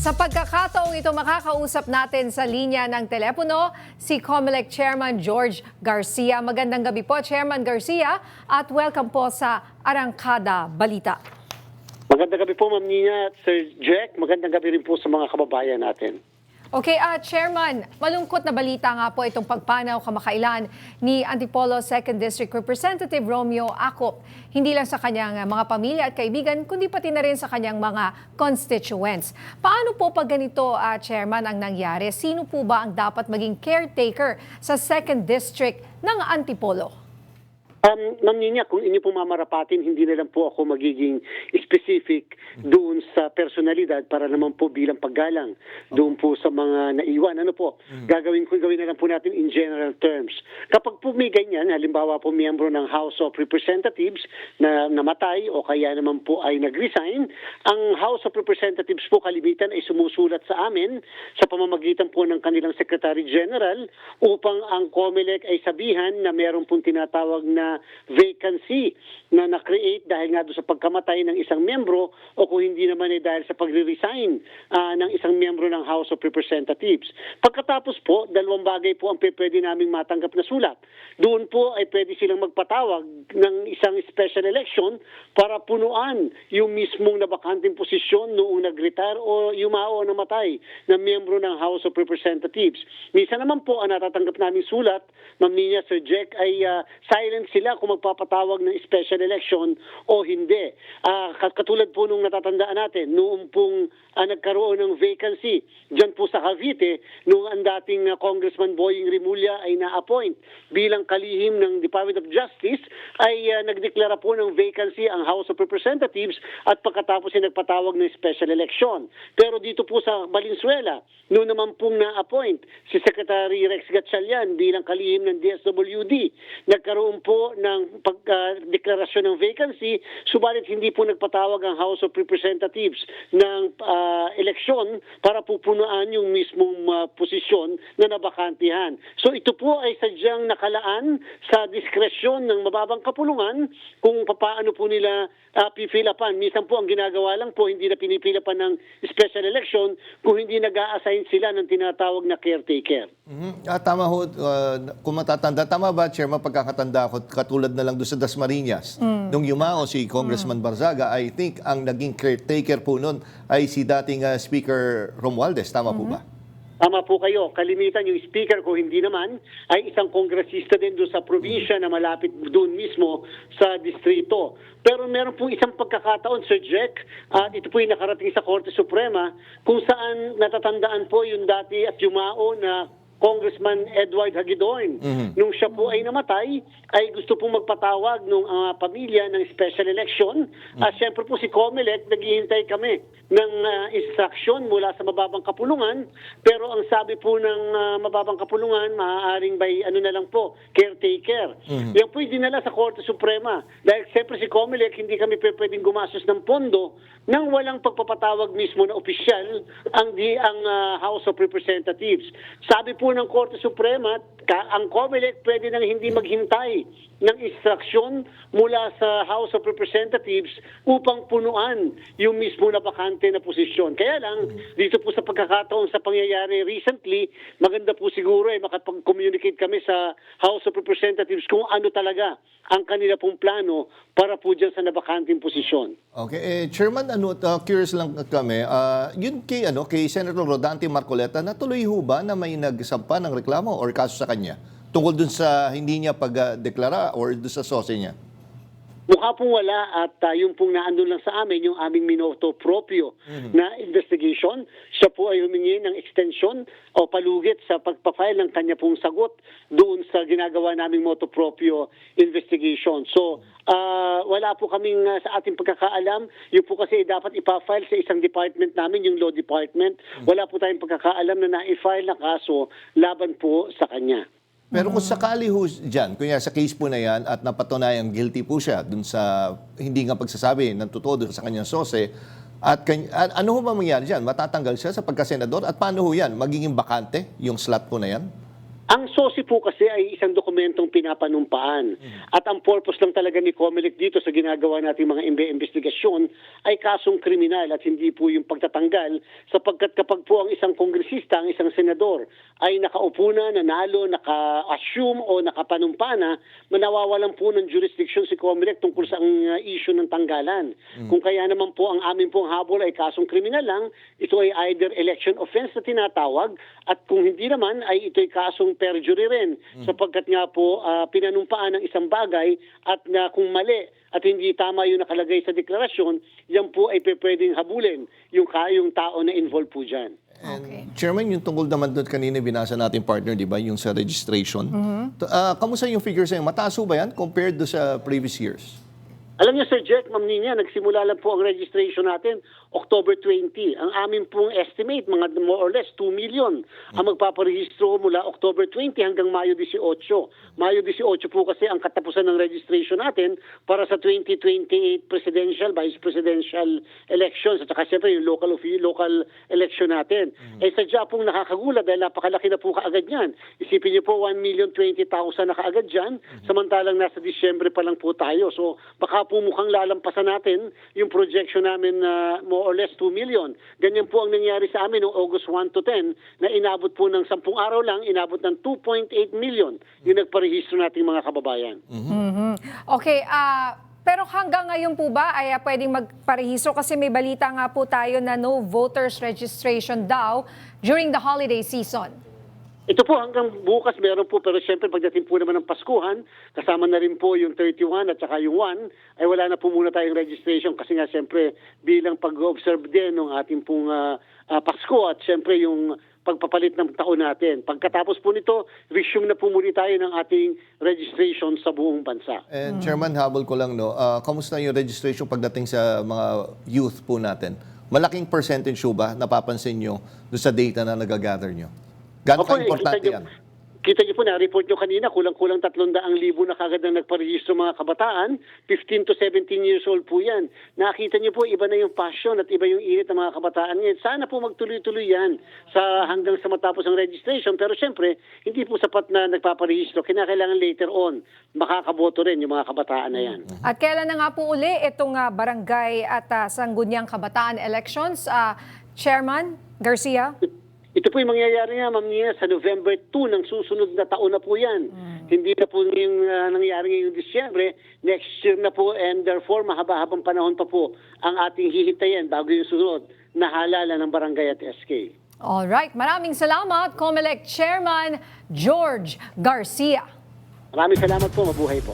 Sa pagkakataong ito, makakausap natin sa linya ng telepono si COMELEC Chairman George Garcia. Magandang gabi po, Chairman Garcia, at welcome po sa Arangkada Balita. Magandang gabi po, Ma'am Nina at Sir Jack. Magandang gabi rin po sa mga kababayan natin. Okay, Chairman, malungkot na balita nga po itong pagpanaw kamakailan ni Antipolo 2nd District Representative Romeo Acop. Hindi lang sa kanyang mga pamilya at kaibigan, kundi pati na rin sa kanyang mga constituents. Paano po pag ganito, Chairman, ang nangyari? Sino po ba ang dapat maging caretaker sa 2nd District ng Antipolo? Ma'am Nina, kung inyo po mamarapatin, hindi na lang po ako magiging specific doon sa personalidad para naman po bilang paggalang doon po sa mga naiwan. Ano po, gagawin na lang po natin in general terms. Kapag po may ganyan, halimbawa po miyembro ng House of Representatives na namatay o kaya naman po ay nag-resign, ang House of Representatives po kalimitan ay sumusulat sa amin sa pamamagitan po ng kanilang Secretary General upang ang COMELEC ay sabihan na meron pong tinatawag na vacancy na na-create dahil nga doon sa pagkamatay ng isang miyembro o kung hindi naman ay dahil sa pagre-resign ng isang miyembro ng House of Representatives. Pagkatapos po, dalawang bagay po ang pwede naming matanggap na sulat. Doon po ay pwede silang magpatawag ng isang special election para punuan yung mismong nabakanting posisyon noong nag-retire o yumao o namatay na miyembro ng House of Representatives. Minsan naman po ang natatanggap naming sulat, Ma'am Nina, Sir Jack, ay silent sila kung magpapatawag ng special election o hindi. Katulad po nung natatandaan natin, noong pong nagkaroon ng vacancy dyan po sa Cavite, noong ang dating Congressman Boying Rimulya ay na-appoint bilang kalihim ng Department of Justice, ay nagdeklara po ng vacancy ang House of Representatives at pagkatapos ay nagpatawag ng special election. Pero dito po sa Valenzuela, noong naman pong na-appoint si Secretary Rex Gatchalian bilang kalihim ng DSWD, nagkaroon po ng pagdeklarasyon ng vacancy, subalit hindi po nagpatawag ang House of Representatives ng eleksyon para pupunuan yung mismong posisyon na nabakantihan. So ito po ay sadyang nakalaan sa diskresyon ng mababang kapulungan kung paano po nila pipilapan. Minsan po ang ginagawa lang po, hindi na pinipilapan ng special election kung hindi nag-a-assign sila ng tinatawag na caretaker. Tama ho, kung matatanda, tama ba, Chairman, pagkakatanda ko, katulad na lang doon sa Dasmariñas, nung yumao si Congressman Barzaga, I think ang naging caretaker po noon ay si dating Speaker Romualdez. Tama po ba? Tama po kayo. Kalimitan yung speaker ko, hindi naman, ay isang kongresista din doon sa probinsya na malapit doon mismo sa distrito. Pero meron pong isang pagkakataon, Sir Jack, at ito po yung nakarating sa Korte Suprema, kung saan natatandaan po yung dati at yumao na Congressman Edward Hagedorn. Nung siya po ay namatay, ay gusto pong magpatawag ng pamilya ng special election. At siyempre po si COMELEC, naghihintay kami ng instruction mula sa mababang kapulungan. Pero ang sabi po ng mababang kapulungan, maaaring by na lang po, caretaker. Yan po yung dinala sa Korte Suprema. Dahil siyempre si COMELEC, hindi kami pwedeng gumastos ng pondo nang walang pagpapatawag mismo na opisyal ang House of Representatives. Sabi po ng Korte Suprema, ang COMELEC pwede nang hindi maghintay ng instruksyon mula sa House of Representatives upang punuan yung mismo na bakante na posisyon. Kaya lang, dito po sa pagkakataon sa pangyayari recently, maganda po siguro makapag-communicate kami sa House of Representatives kung ano talaga ang kanila pong plano para po dyan sa nabakanting posisyon. Okay, Chairman, curious lang kami, yun kay Senator Rodante Marcoleta, natuloy ho ba na may nagsampa ng reklamo or kaso sa kanya tungkol dun sa hindi niya pagdeklara or dun sa sose niya? Mukha pong wala at yung pong naandun lang sa amin, yung aming minoto proprio na investigation. Siya po ay humingi ng extension o palugit sa pagpafile ng kanya pong sagot doon sa ginagawa naming moto proprio investigation. So, wala po kaming sa ating pagkakaalam. Yung po kasi dapat ipafile sa isang department namin, yung law department. Wala po tayong pagkakaalam na na-file na kaso laban po sa kanya. Pero kung sakali ho dyan, kunya sa case po na yan at napatunayang guilty po siya dun sa hindi nga pagsasabi ng totoo dun sa kanyang sose, at ano ho ba mangyari dyan? Matatanggal siya sa pagkasenador? At paano ho yan? Magiging bakante yung slot po na yan? Ang SOSI po kasi ay isang dokumentong pinapanumpaan. At ang purpose lang talaga ni COMELEC dito sa ginagawa nating mga investigasyon ay kasong kriminal at hindi po yung pagtatanggal, sapagkat kapag po ang isang kongresista, ang isang senador ay nakaupo na, nanalo, naka-assume o nakapanumpa na, manawawalan po ng jurisdiction si COMELEC tungkol sa issue ng tanggalan. Kung kaya naman po ang amin pong habol ay kasong kriminal lang, ito ay either election offense na tinatawag, at kung hindi naman ay ito ay kasong perjury rin, sapagkat nga po pinanumpaan ng isang bagay at na kung mali at hindi tama yung nakalagay sa deklarasyon, yan po ay pwedeng habulin yung tao na involved po dyan. And Okay. Chairman, yung tungkol naman doon kanina binasa natin partner, di ba, yung sa registration. Kamusta yung figures na yun? Mataas ba yan compared do sa previous years? Alam niyo, Sir Jack, Ma'am Nina, nagsimula lang po ang registration natin October 20. Ang amin pong estimate, mga more or less 2 million ang magpaparehistro mula October 20 hanggang Mayo 18. Mayo 18 po kasi ang katapusan ng registration natin para sa 2028 presidential, vice presidential elections at saka siyempre yung local election natin. Eh sadya pong nakakagulat dahil napakalaki na po kaagad yan. Isipin niyo po 1,020,000 na kaagad dyan, samantalang nasa Disyembre pa lang po tayo. So baka po mukhang lalampasan natin yung projection namin na more or less 2 million. Ganyan po ang nangyari sa amin noong August 1 to 10 na inabot po ng 10 araw lang, inabot ng 2.8 million yung nagparehistro nating mga kababayan. Okay, pero hanggang ngayon po ba ay pwedeng magparehistro kasi may balita nga po tayo na no voters registration daw during the holiday season? Ito po hanggang bukas meron po, pero siyempre pagdating po naman ng Paskuhan, kasama na rin po yung 31 at saka yung 1, ay wala na po muna tayong registration kasi nga siyempre bilang pag-observe din ng ating pong Pasko at siyempre yung pagpapalit ng taon natin. Pagkatapos po nito, resume na po muli tayo ng ating registration sa buong bansa. And Chairman, habol ko lang, no, kamusta yung registration pagdating sa mga youth po natin? Malaking percentage po ba napapansin nyo doon sa data na nagagather nyo? Gano'n ka-importante yan? Kita niyo po, na-report niyo kanina, kulang-kulang 300,000 na kagad na nagparehistro mga kabataan, 15 to 17 years old po yan. Nakita niyo po, iba na yung passion at iba yung init ng mga kabataan ngayon. Sana po magtuloy-tuloy yan hanggang sa matapos ang registration. Pero siyempre, hindi po sapat na nagpaparehistro. Kinakailangan later on, makakaboto rin yung mga kabataan na yan. At kailan na nga po uli itong barangay at sangguniang kabataan elections? Chairman Garcia? Ito po yung mangyayari nga, Ma'am Nina, sa November 2 ng susunod na taon na po yan. Hindi na po yung nangyari ngayong Disyembre, next year na po, and therefore mahaba-habang panahon pa po ang ating hihintayin bago yung sunod na halala ng barangay at SK. Alright, maraming salamat, COMELEC Chairman George Garcia. Maraming salamat po, mabuhay po.